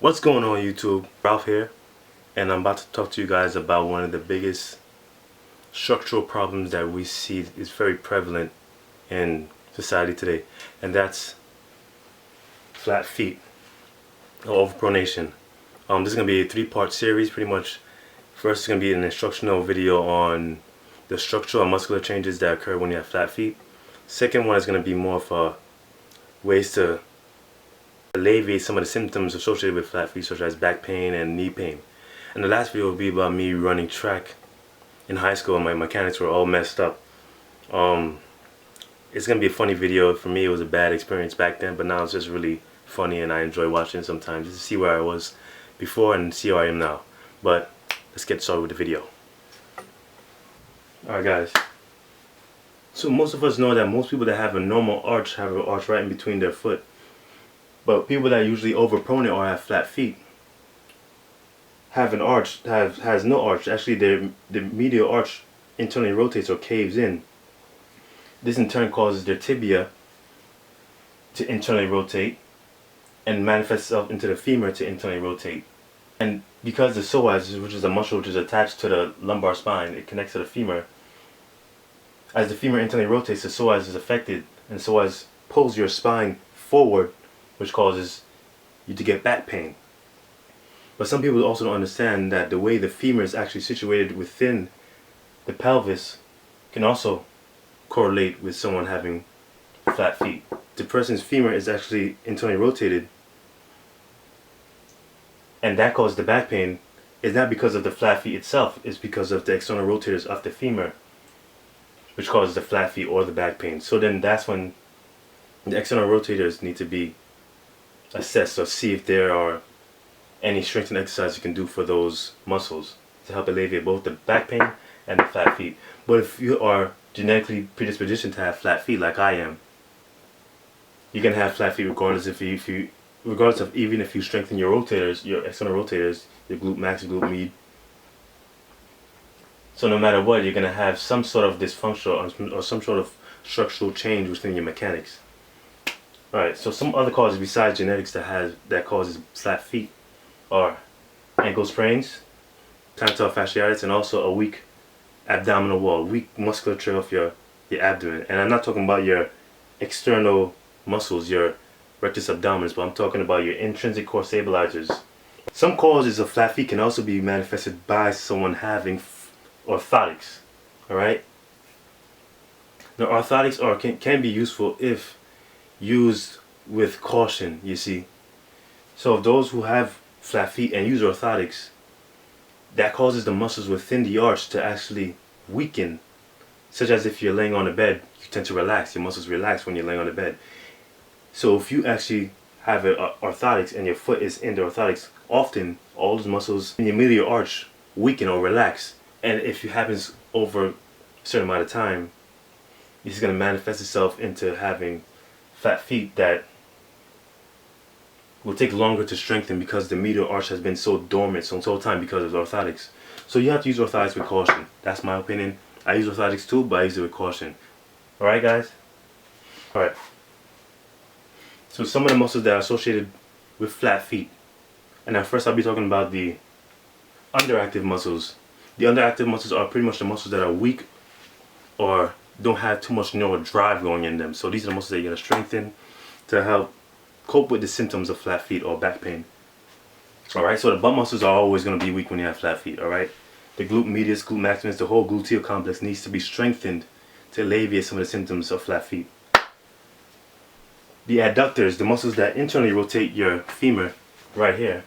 What's going on YouTube? Ralph here, and I'm about to talk to you guys about one of the biggest structural problems that we see is very prevalent in society today, and that's flat feet or overpronation. This is going to be a three-part series pretty much. First is going to be an instructional video on the structural and muscular changes that occur when you have flat feet. Second one is going to be more of ways to alleviate some of the symptoms associated with flat feet, such as back pain and knee pain. And the last video will be about me running track in high school and my mechanics were all messed up. It's gonna be a funny video. For me it was a bad experience back then, but now it's just really funny and I enjoy watching it sometimes just to see where I was before and see where I am now. But let's get started with the video. Alright guys, so most of us know that most people that have a normal arch have an arch right in between their foot. But people that usually overpronate or have flat feet have an arch, has no arch. Actually, the medial arch internally rotates or caves in. This in turn causes their tibia to internally rotate and manifests itself into the femur to internally rotate. And because the psoas, which is a muscle which is attached to the lumbar spine, it connects to the femur. As the femur internally rotates, the psoas is affected, and the psoas pulls your spine forward, which causes you to get back pain. But some people also don't understand that the way the femur is actually situated within the pelvis can also correlate with someone having flat feet. The person's femur is actually internally rotated, and that causes the back pain. It's not because of the flat feet itself, it's because of the external rotators of the femur, which causes the flat feet or the back pain. So then that's when the external rotators need to be assess or see if there are any strengthening exercises you can do for those muscles to help alleviate both the back pain and the flat feet. But if you are genetically predispositioned to have flat feet like I am, you can have flat feet regardless regardless of even if you strengthen your rotators, your external rotators, your glute max, glute med. So no matter what, you're gonna have some sort of dysfunction or some sort of structural change within your mechanics. Alright, so some other causes besides genetics that causes flat feet are ankle sprains, plantar fasciitis, and also a weak abdominal wall, weak musculature of your abdomen. And I'm not talking about your external muscles, your rectus abdominis, but I'm talking about your intrinsic core stabilizers. Some causes of flat feet can also be manifested by someone having orthotics. Alright? Now orthotics can be useful if used with caution, you see. So those who have flat feet and use orthotics, that causes the muscles within the arch to actually weaken, such as if you're laying on a bed, you tend to relax, your muscles relax when you're laying on the bed. So if you actually have orthotics and your foot is in the orthotics, often all those muscles in your medial arch weaken or relax, and if it happens over a certain amount of time, it's going to manifest itself into having flat feet that will take longer to strengthen because the medial arch has been so dormant so whole time because of orthotics. So you have to use orthotics with caution. That's my opinion. I use orthotics too, but I use it with caution. Alright guys? Alright. So some of the muscles that are associated with flat feet. And now first I'll be talking about the underactive muscles. The underactive muscles are pretty much the muscles that are weak or don't have too much neural drive going in them. So these are the muscles that you gotta strengthen to help cope with the symptoms of flat feet or back pain. Alright, so the butt muscles are always gonna be weak when you have flat feet, alright? The glute medius, glute maximus, the whole gluteal complex needs to be strengthened to alleviate some of the symptoms of flat feet. The adductors, the muscles that internally rotate your femur right here,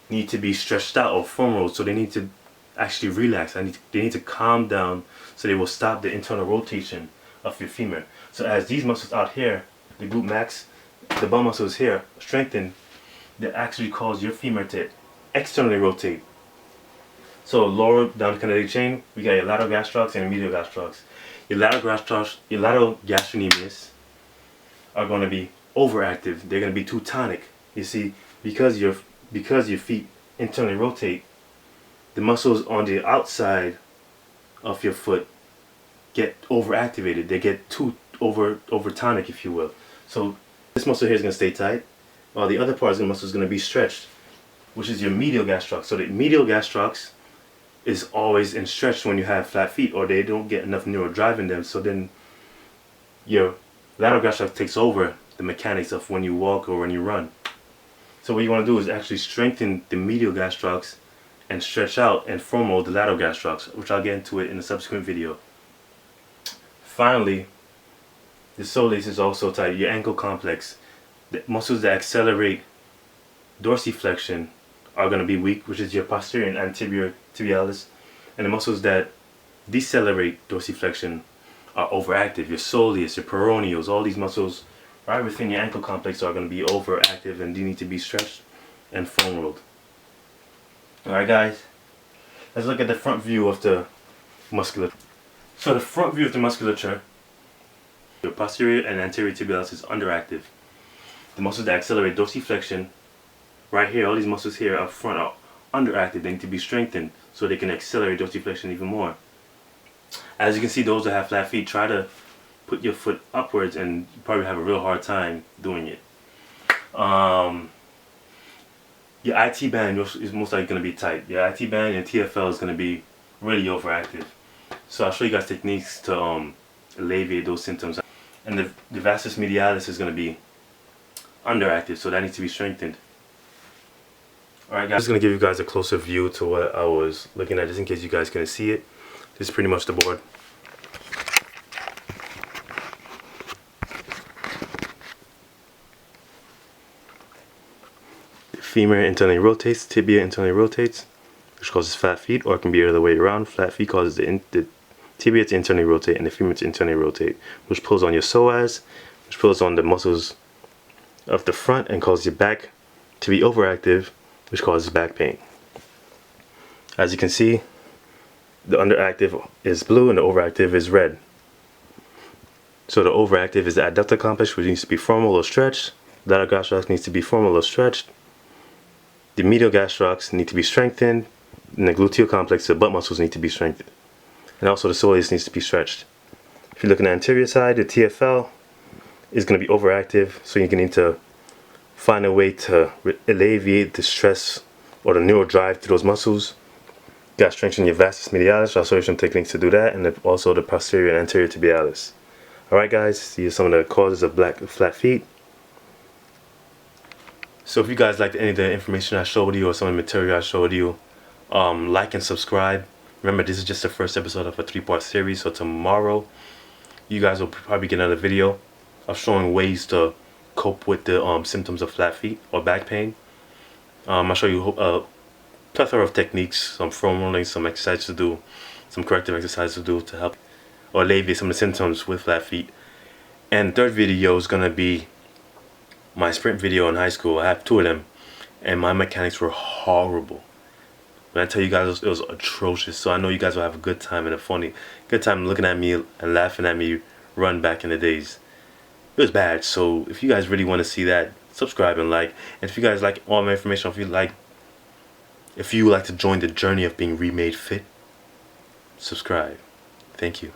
need to be stretched out or foam rolled, so they need to actually relax. They need to calm down so they will stop the internal rotation of your femur. So as these muscles out here, the glute max, the bum muscles here, strengthen, that actually cause your femur to externally rotate. So lower down the kinetic chain, we got your lateral gastrocs and medial gastrocs. Your lateral gastrocnemius are going to be overactive. They're going to be too tonic. You see, because your feet internally rotate, the muscles on the outside of your foot get overactivated. They get too over tonic, if you will. So this muscle here is going to stay tight. while the other part of the muscle is going to be stretched, which is your medial gastroc. So the medial gastrocs is always in stretch when you have flat feet, or they don't get enough neural drive in them. So then your lateral gastroc takes over the mechanics of when you walk or when you run. So what you want to do is actually strengthen the medial gastrocs and stretch out and foam the lateral gastrocs, which I'll get into it in a subsequent video. Finally, the soleus is also tight. Your ankle complex, the muscles that accelerate dorsiflexion are going to be weak, which is your posterior and anterior tibialis, and the muscles that decelerate dorsiflexion are overactive. Your soleus, your peroneals, all these muscles right within your ankle complex are going to be overactive, and they need to be stretched and foam rolled. Alright guys, let's look at the front view of the musculature. So the front view of the musculature, your posterior and anterior tibialis is underactive. The muscles that accelerate dorsiflexion, right here, all these muscles here up front are underactive. They need to be strengthened so they can accelerate dorsiflexion even more. As you can see, those that have flat feet, try to put your foot upwards and you probably have a real hard time doing it. Your IT band is most likely going to be tight. Your IT band and TFL is going to be really overactive. So I'll show you guys techniques to alleviate those symptoms. And the vastus medialis is going to be underactive, so that needs to be strengthened. Alright guys, I'm just going to give you guys a closer view to what I was looking at, just in case you guys couldn't see it. This is pretty much the board. Femur internally rotates, tibia internally rotates, which causes flat feet, or it can be the other way around. Flat feet causes the tibia to internally rotate and the femur to internally rotate, which pulls on your psoas, which pulls on the muscles of the front and causes your back to be overactive, which causes back pain. As you can see, the underactive is blue and the overactive is red. So the overactive is the adductor complex, which needs to be formal or stretched. The lateral gastroc needs to be formal or stretched. The medial gastrocs need to be strengthened, and the gluteal complex, the butt muscles, need to be strengthened. And also the soleus needs to be stretched. If you look at the anterior side, the TFL is going to be overactive, so you're going to need to find a way to alleviate the stress or the neural drive to those muscles. You got to strengthen your vastus medialis. I'll show you some techniques to do that, and also the posterior and anterior tibialis. Alright guys, these are some of the causes of flat feet. So if you guys liked any of the information I showed you or some of the material I showed you, like and subscribe. Remember, this is just the first episode of a 3-part series, so tomorrow you guys will probably get another video of showing ways to cope with the symptoms of flat feet or back pain. I'll show you a plethora of techniques, some foam rolling, some exercises to do, some corrective exercises to do to help or alleviate some of the symptoms with flat feet. And third video is going to be my sprint video in high school. I have 2 of them, and my mechanics were horrible. When I tell you guys, it was atrocious. So I know you guys will have a good time and a good time looking at me and laughing at me run back in the days. It was bad. So if you guys really want to see that, subscribe and like. And if you guys like all my information, if you like to join the journey of being remade fit, subscribe. Thank you.